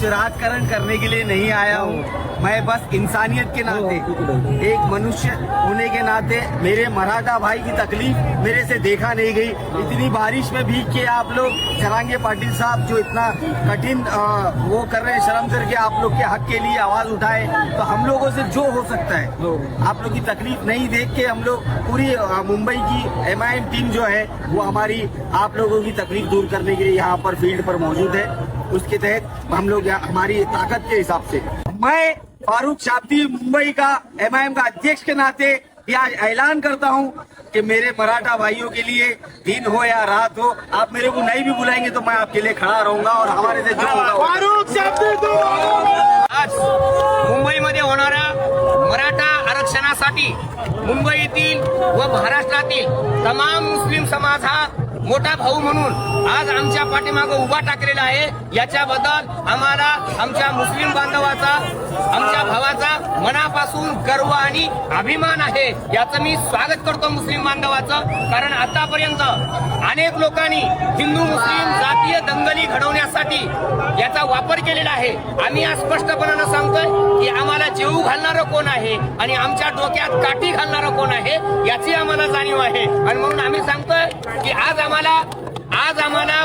राजकारण करने के लिए नहीं आया हूँ। मैं बस इंसानियत के नाते, एक मनुष्य होने के नाते, मेरे मराठा भाई की तकलीफ मेरे से देखा नहीं गई। इतनी बारिश में भीग के आप लोग जरांगे पाटिल साहब जो इतना कठिन वो कर रहे हैं, शर्म करके आप लोग के हक के लिए आवाज उठाए, तो हम लोगों से जो हो सकता है, आप लोग की तकलीफ नहीं देख के हम लोग पूरी मुंबई की MIM टीम जो है वो हमारी आप लोगों की तकलीफ दूर करने के लिए यहाँ पर फील्ड पर मौजूद है। उसके तहत हम लोग हमारी ताकत के हिसाब से, मैं फारूक शाब्दी मुंबई का MIM का अध्यक्ष के नाते आज ऐलान करता हूं कि मेरे मराठा भाइयों के लिए दिन हो या रात हो, आप मेरे को नहीं भी बुलाएंगे तो मैं आपके लिए खड़ा रहूंगा और हमारे से जो होगा। फारूक शाब्दी आज मुंबईमध्ये होणाऱ्या मराठा आरक्षणासाठी मुंबईतील व महाराष्ट्रातील तमाम मुस्लिम समाज हा मोठा भाऊ म्हणून आज आमच्या पाठीमागे उभा टाकलेला आहे। याच्याबद्दल आम्हाला आमच्या मुस्लिम बांधवाचा, आमच्या भावाचा मनापासून गर्व आणि अभिमान आहे। याचं मी स्वागत करतो मुस्लिम बांधवाचं, कारण आतापर्यंत अनेक लोकांनी हिंदू मुस्लिम जातीय दंगली घडवण्यासाठी याचा वापर केलेला आहे। आम्ही आज स्पष्टपणाने सांगतोय की आम्हाला जेऊ घालणारं कोण आहे आणि आमच्या डोक्यात काठी घालणारं कोण आहे याची आम्हाला जाणीव आहे। आणि म्हणून आम्ही सांगतोय की आज आम्हाला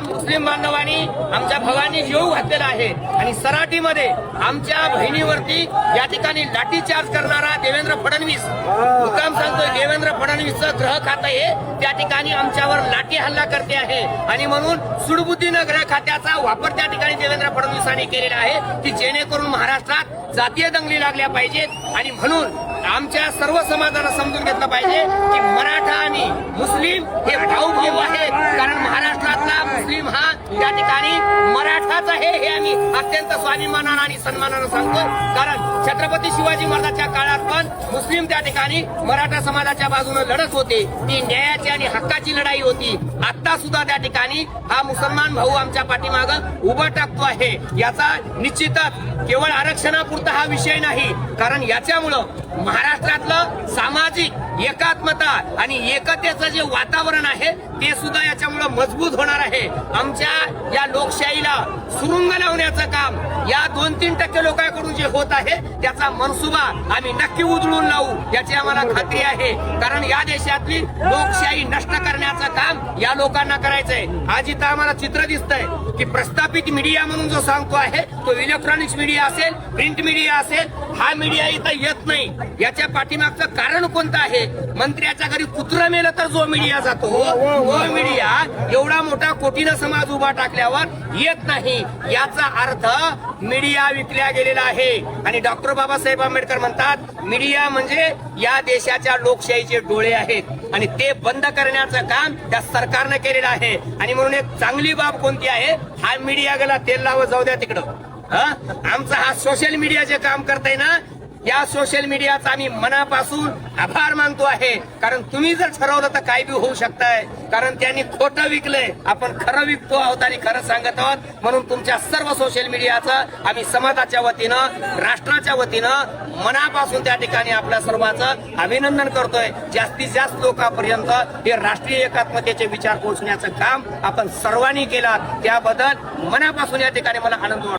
मुस्लिम बांधवांनी, आमच्या भावांनी जीव घातलेला आहे आणि सराटीमध्ये आमच्या बहिणीवरती या ठिकाणी लाठीचार्ज करणारा देवेंद्र फडणवीस, मुद्दाम सांगतोय देवेंद्र फडणवीसचं गृह खातं हे त्या ठिकाणी आमच्यावर लाठी हल्ला करते आहे आणि म्हणून सुडबुद्धीनं गृह खात्याचा वापर त्या ठिकाणी देवेंद्र फडणवीसांनी केलेला आहे की जेणेकरून महाराष्ट्रात जातीय दंगली लागल्या पाहिजेत। आणि म्हणून आमच्या सर्व समाजाला समजून घेतलं पाहिजे की मराठा आणि मुस्लिम हे भाऊ भाऊ आहेत, कारण महाराष्ट्रातला मुस्लिम हा त्या ठिकाणी मराठाच आहे हे आम्ही अत्यंत स्वाभिमानानं आणि सन्मानानं सांगतोय। कारण छत्रपती शिवाजी महाराजांच्या काळात पण मुस्लिम त्या ठिकाणी मराठा समाजाच्या बाजूने लढत होते, ती न्यायाची आणि हक्काची लढाई होती। आता सुद्धा त्या ठिकाणी हा मुसलमान भाऊ आमच्या पाठीमागं उभा टाकतो आहे। याचा निश्चितच केवळ आरक्षणापुरता हा विषय नाही, कारण याच्यामुळं महाराष्ट्रातलं सामाजिक एकात्मता आणि एकतेचं जे वातावरण आहे ते सुद्धा याच्यामुळे मजबूत होणार आहे। आमच्या या लोकशाहीला सुरुंग लावण्याचं काम या 2-3% लोकांकडून जे होत आहे त्याचा मनसुबा आम्ही नक्की उधळून लावू याची आम्हाला खात्री आहे, कारण या देशातली लोकशाही नष्ट करण्याचं काम या लोकांना करायचंय। आज इथं आम्हाला चित्र दिसतंय की प्रस्थापित मीडिया म्हणून जो सांगतो आहे तो इलेक्ट्रॉनिक्स मीडिया असेल, प्रिंट मीडिया असेल, हा मीडिया इथं येत नाही। याच्या पाठीमागचं कारण कोणतं आहे? मंत्र्याच्या घरी कुत्रा मेलं तर जो मीडिया जातो तो मीडिया एवढा मोठा कोटीनं समाज उभा टाकल्यावर येत नाही। याचा अर्थ मीडिया विकल्या गेलेला आहे। आणि डॉक्टर बाबासाहेब आंबेडकर म्हणतात मीडिया म्हणजे या देशाच्या लोकशाहीचे डोळे आहेत आणि ते बंद करण्याचं काम त्या सरकारने केलेलं आहे। आणि म्हणून एक चांगली बाब कोणती आहे? हा मीडिया गेला तेल लावत जाऊ द्या तिकडं। आमचा हा सोशल मीडिया जे काम करताय ना, या सोशल मीडियाचा आम्ही मनापासून आभार मानतो आहे, कारण तुम्ही जर ठरवलं तर काय बी होऊ शकताय, कारण त्यांनी खोटं विकलंय, आपण खरं विकतो आहोत आणि खरं सांगत आहोत। म्हणून तुमच्या सर्व सोशल मीडियाचं आम्ही समाजाच्या वतीनं, राष्ट्राच्या वतीनं मनापासून त्या ठिकाणी आपल्या सर्वांचं अभिनंदन करतोय। जास्तीत जास्त लोकांपर्यंत हे राष्ट्रीय एकात्मतेचे विचार पोहोचण्याचं काम आपण सर्वांनी केलं, त्याबद्दल मनापासून या ठिकाणी मला आनंद वाटतो।